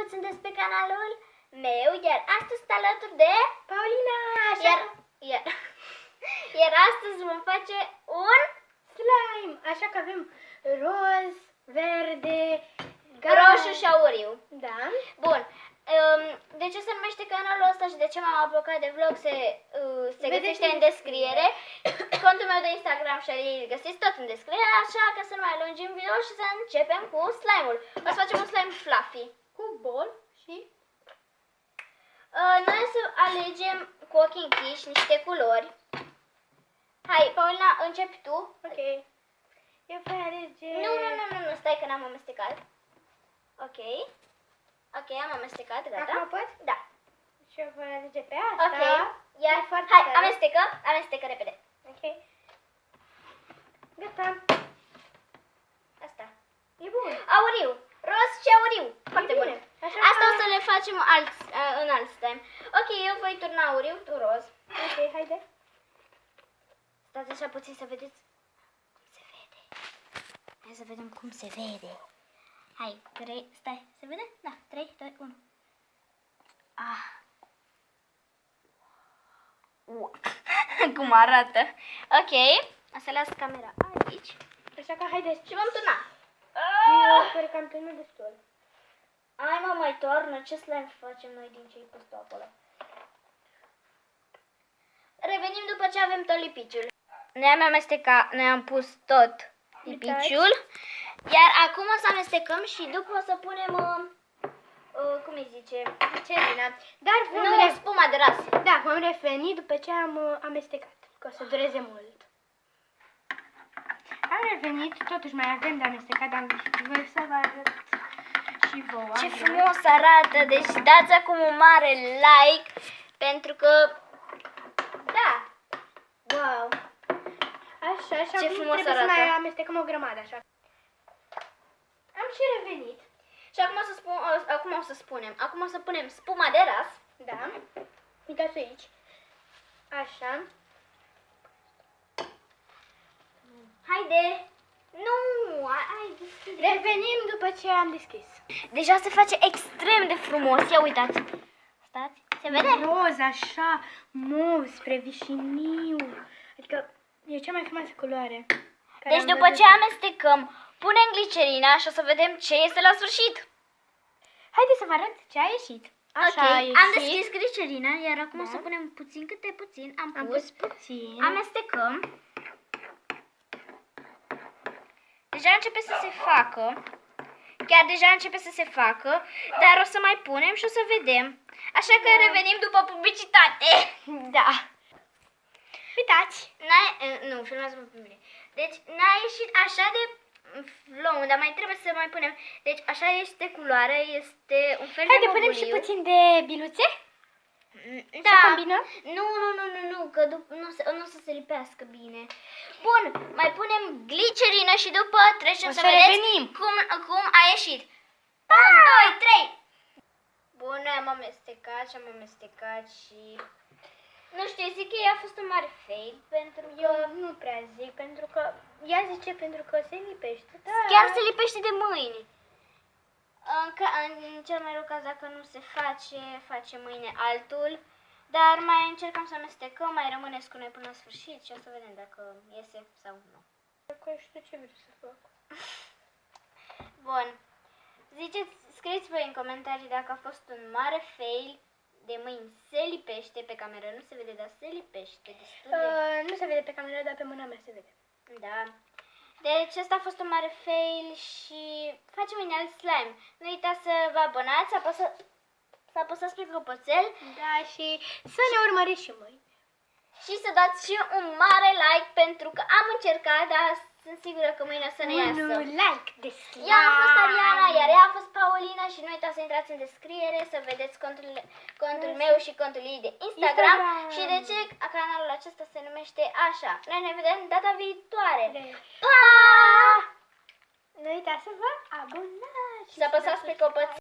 toți sunteți pe canalul meu, iar astăzi sunt alături de Paulina! Iar astăzi vom face un slime! Așa că avem roz, verde, roșu și auriu. Da. Bun. De ce se numește canalul ăsta și de ce m-am apucat de vlog se găsește în descriere. Contul meu de Instagram și îl găsiți tot în descriere, așa că să nu mai lungim video și să începem cu slime-ul. O să facem un slime fluffy. Cu bol și... Noi să alegem cu ochii închiși niște culori. Hai, Paulina, începi tu. Ok. Eu voi alege... Nu, stai că n-am amestecat. Ok. Ok, am amestecat, gata. Acum pot? Da. Și eu voi alege pe asta. Ok. Iar, foarte hai, tare. amestecă repede. Ok. Gata. Asta. E bun. Auriu. Roz și auriu. Foarte bine. bune. Așa Asta că- o să le facem în alt slime. Ok, eu voi turna auriu, tu roz. Ok, haide. Stați așa puțin să vedeți cum se vede. Hai să vedem cum se vede. Hai, 3, stai, se vede? Da, 3, 2, 1. Cum arată. Ok, o să las camera aici. Așa că haideți. Și vom turna. Eu sper că am turnat destul. Hai mă, mai toarnă, ce slime facem noi din ce-ai pus tu acolo? Revenim după ce avem tot lipiciul. Noi am pus tot lipiciul. Iar acum o să amestecăm și după o să punem, cum îi zice? Glicerina. Dar vom Nu, spuma de ras. Da, vom reveni după ce am amestecat, că o să dureze mult. Am revenit, totuși mai avem de amestecat, dar vreau să vă arăt și vouă. Ce frumos arată, deci dați acum un mare like, pentru că, da, Wow! Așa, și Ce acum frumos trebuie arată. să mai amestecăm o grămadă, așa. Am și revenit. și acum o să punem spuma de ras. Da. Uitați aici. Așa. Haide! Nu! Hai, deschide. Revenim după ce am deschis. Deja se face extrem de frumos, ia uitați. Stați, se vede? Roz, așa, mov, spre vișiniu. Adică e cea mai frumoasă culoare. care Deci am după văzut. ce amestecăm, punem glicerina și o să vedem ce este la sfârșit. Haideți să vă arăt ce a ieșit. Așa Ok, a ieșit. am deschis glicerina, iar acum o Da. să punem puțin câte puțin. Am Am pus pus. puțin. Amestecăm. Deja începe să se facă. Chiar deja începe să se facă, dar o să mai punem și o să vedem. Așa că revenim după publicitate. Da. Uitați. Nu, filmează-mă pe mine. Deci n-a ieșit așa de flou, dar mai trebuie să mai punem. Deci așa este culoarea, este un fel Haide, de punem și mobuliu. puțin de biluțe. Da. Să combinăm? Nu, că nu o să se lipească bine. Bun, mai punem glicerină și după trecem O să să vedeți revenim. cum a ieșit. 1, 2, 3. Bun, noi am amestecat și... Nu știu, zic că a fost un mare fail pentru că... Eu nu prea zic, pentru că ea zice pentru că se lipește. Da. Chiar se lipește de mâini. În cel mai rău caz, dacă nu se face mâine altul. Dar mai încercăm să amestecăm, mai rămâneți cu noi până la sfârșit și o să vedem dacă iese sau nu. Că știu ce vreau să fac. Bun. Scrieți voi în comentarii dacă a fost un mare fail. De mâini se lipește, pe cameră nu se vede, dar se lipește destul de... Nu se vede pe cameră, dar pe mâna mea se vede. Da. Deci ăsta a fost un mare fail și facem un alt slime. Nu uitați să vă abonați, să apăsați pe clopoțel Da, și să ne urmăriți și mâine. și să dați și un mare like pentru că am încercat, dar sunt sigură că mâine o să ne iasă. Un like de slime. Eu am fost Ariana, iar ea a fost Paulina și nu uitați să intrați în descriere să vedeți contul meu și contul ei de Instagram și de ce canalul acesta se numește așa. Noi ne vedem data viitoare. Pa! Nu uitați să vă abonați. Și să apăsați pe clopoțel.